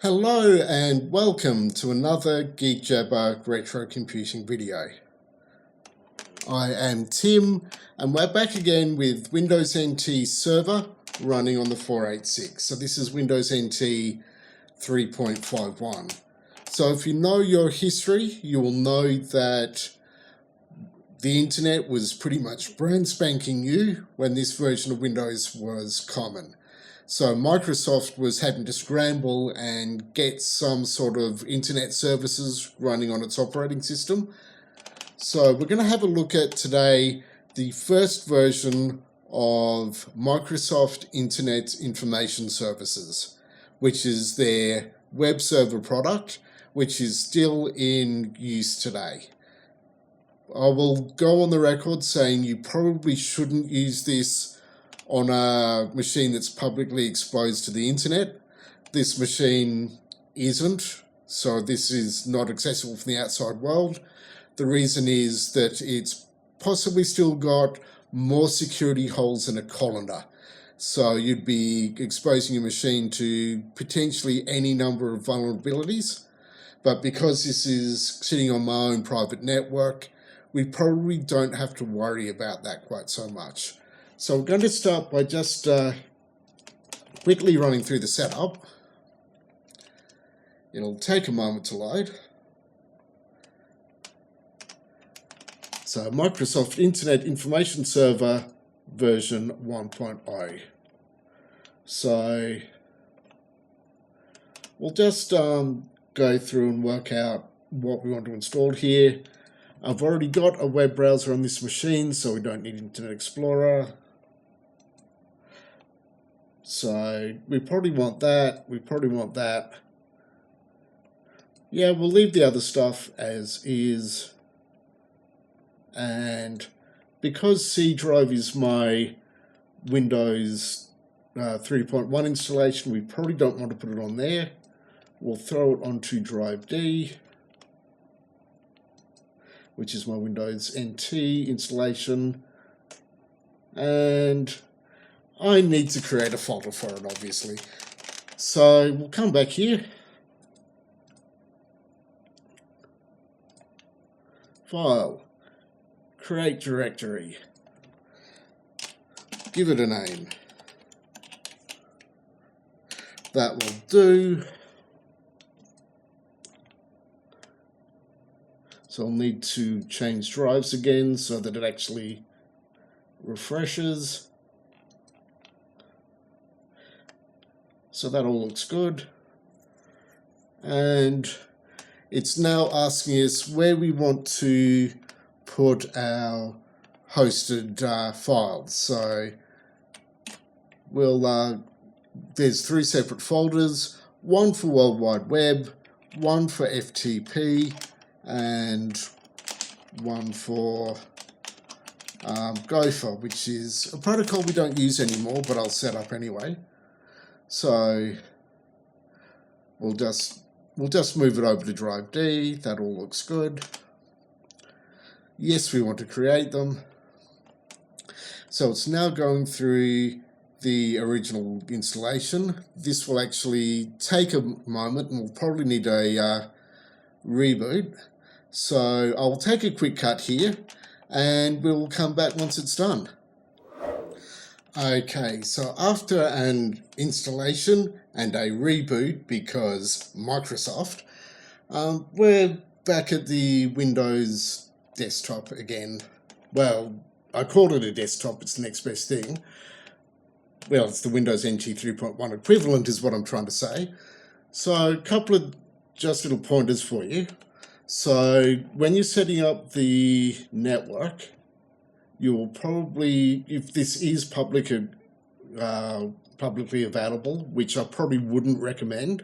Hello and welcome to another Geek Jabber retro computing video. I am Tim and we're back again with Windows NT Server running on the 486. So this is Windows NT 3.51. So if you know your history, you will know that the internet was pretty much brand spanking new when this version of Windows was common. So Microsoft was having to scramble and get some sort of internet services running on its operating system. So we're going to have a look at today the first version of Microsoft Internet Information Services, which is their web server product, which is still in use today. I will go on the record saying you probably shouldn't use this on a machine that's publicly exposed to the internet. This machine isn't, so this is not accessible from the outside world. The reason is that it's possibly still got more security holes than a colander. So you'd be exposing your machine to potentially any number of vulnerabilities. But because this is sitting on my own private network, we probably don't have to worry about that quite so much. So we're going to start by just quickly running through the setup. It'll take a moment to load. So Microsoft Internet Information Server version 1.0. So we'll just go through and work out what we want to install here. I've already got a web browser on this machine, so we don't need Internet Explorer. So we probably want that, Yeah, we'll leave the other stuff as is. And because C drive is my Windows 3.1 installation, we probably don't want to put it on there. We'll throw it onto drive D, which is my Windows NT installation. And I need to create a folder for it, obviously. So we'll come back here. File. Create directory. Give it a name. That will do. So I'll need to change drives again so that it actually refreshes. So that all looks good. And it's now asking us where we want to put our hosted files. So there's three separate folders, one for World Wide Web, one for FTP, and one for Gopher, which is a protocol we don't use anymore, but I'll set up anyway. So we'll just move it over to drive D. That all looks good. Yes, we want to create them. So it's now going through the original installation. This will actually take a moment and we'll probably need a reboot. So I'll take a quick cut here and we'll come back once it's done. Okay, so after an installation and a reboot, because Microsoft, we're back at the Windows desktop again. Well, I called it a desktop, it's the next best thing. Well, it's the Windows NT 3.1 equivalent is what I'm trying to say. So a couple of just little pointers for you. So when you're setting up the network, you will probably, if this is publicly available, which I probably wouldn't recommend,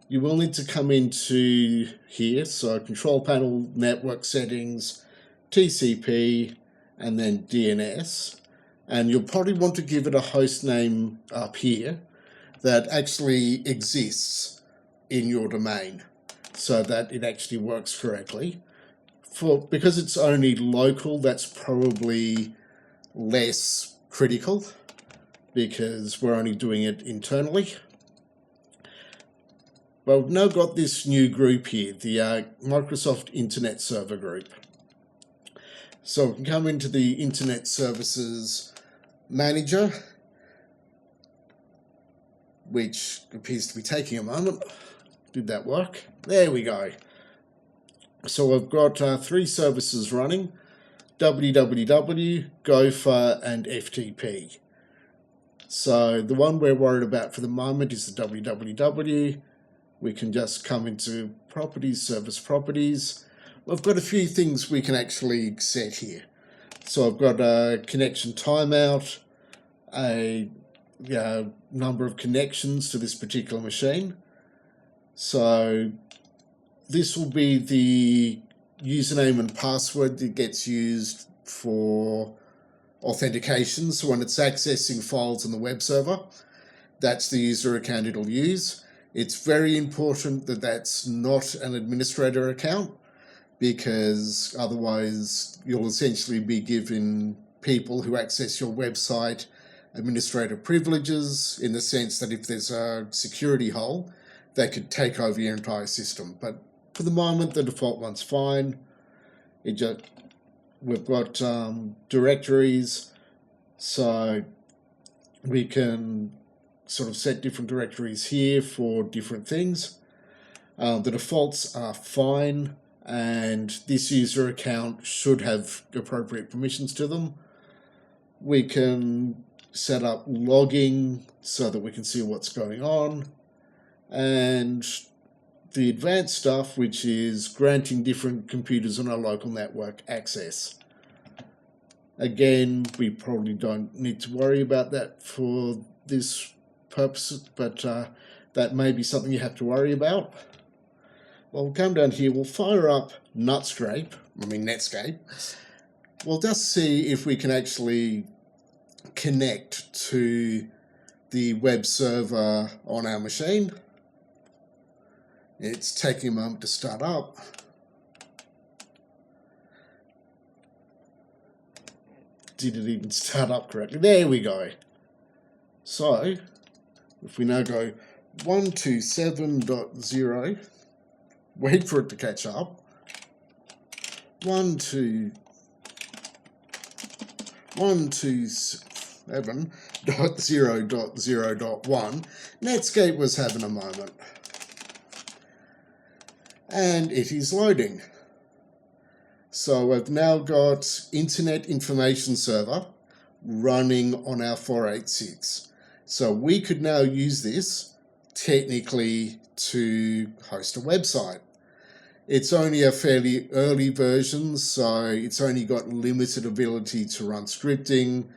you will need to come into here, so control panel, network settings, TCP, and then DNS, and you'll probably want to give it a host name up here that actually exists in your domain so that it actually works correctly. Because it's only local, that's probably less critical because we're only doing it internally. Well, we've now got this new group here, the Microsoft Internet Server group. So we can come into the Internet Services Manager, which appears to be taking a moment. Did that work? There we go. So I've got 3 services running: www, Gopher, and FTP. So the one we're worried about for the moment is the www. We can just come into Properties, Service Properties. We've got a few things we can actually set here. So I've got a connection timeout, a number of connections to this particular machine. So this will be the username and password that gets used for authentication. So when it's accessing files on the web server, that's the user account it'll use. It's very important that that's not an administrator account, because otherwise you'll essentially be giving people who access your website administrator privileges, in the sense that if there's a security hole, they could take over your entire system. But for the moment, the default one's fine. We've got directories, so we can sort of set different directories here for different things. The defaults are fine, and this user account should have appropriate permissions to them. We can set up logging so that we can see what's going on, and the advanced stuff, which is granting different computers on our local network access. Again, we probably don't need to worry about that for this purpose, but that may be something you have to worry about. Well, we'll come down here, we'll fire up Netscape. We'll just see if we can actually connect to the web server on our machine. It's taking a moment to start up. Did it even start up correctly? There we go. So if we now go 127.0, wait for it to catch up. 127.0.0.1, Netscape was having a moment. And it is loading. So we've now got Internet Information Server running on our 486. So we could now use this technically to host a website. It's only a fairly early version, so it's only got limited ability to run scripting.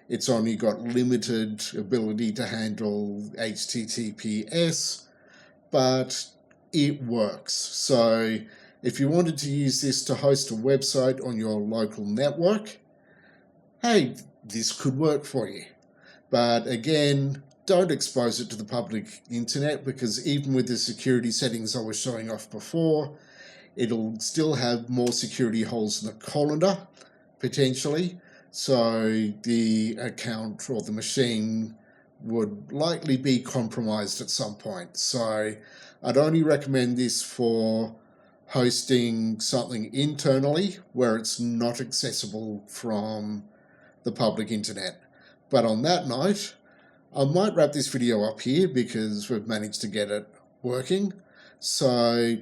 It's only got limited ability to handle HTTPS, but it works. So if you wanted to use this to host a website on your local network, hey, this could work for you. But again, don't expose it to the public internet, because even with the security settings I was showing off before, it'll still have more security holes in the colander, potentially. So the account or the machine would likely be compromised at some point. So I'd only recommend this for hosting something internally where it's not accessible from the public internet. But on that note, I might wrap this video up here because we've managed to get it working. So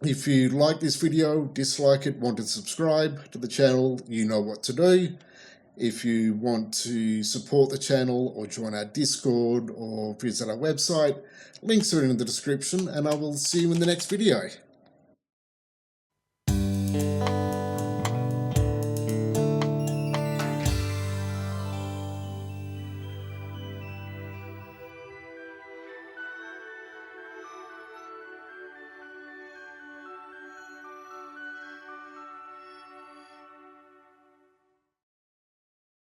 if you like this video, dislike it, want to subscribe to the channel, you know what to do. If you want to support the channel or join our Discord or visit our website, links are in the description, and I will see you in the next video.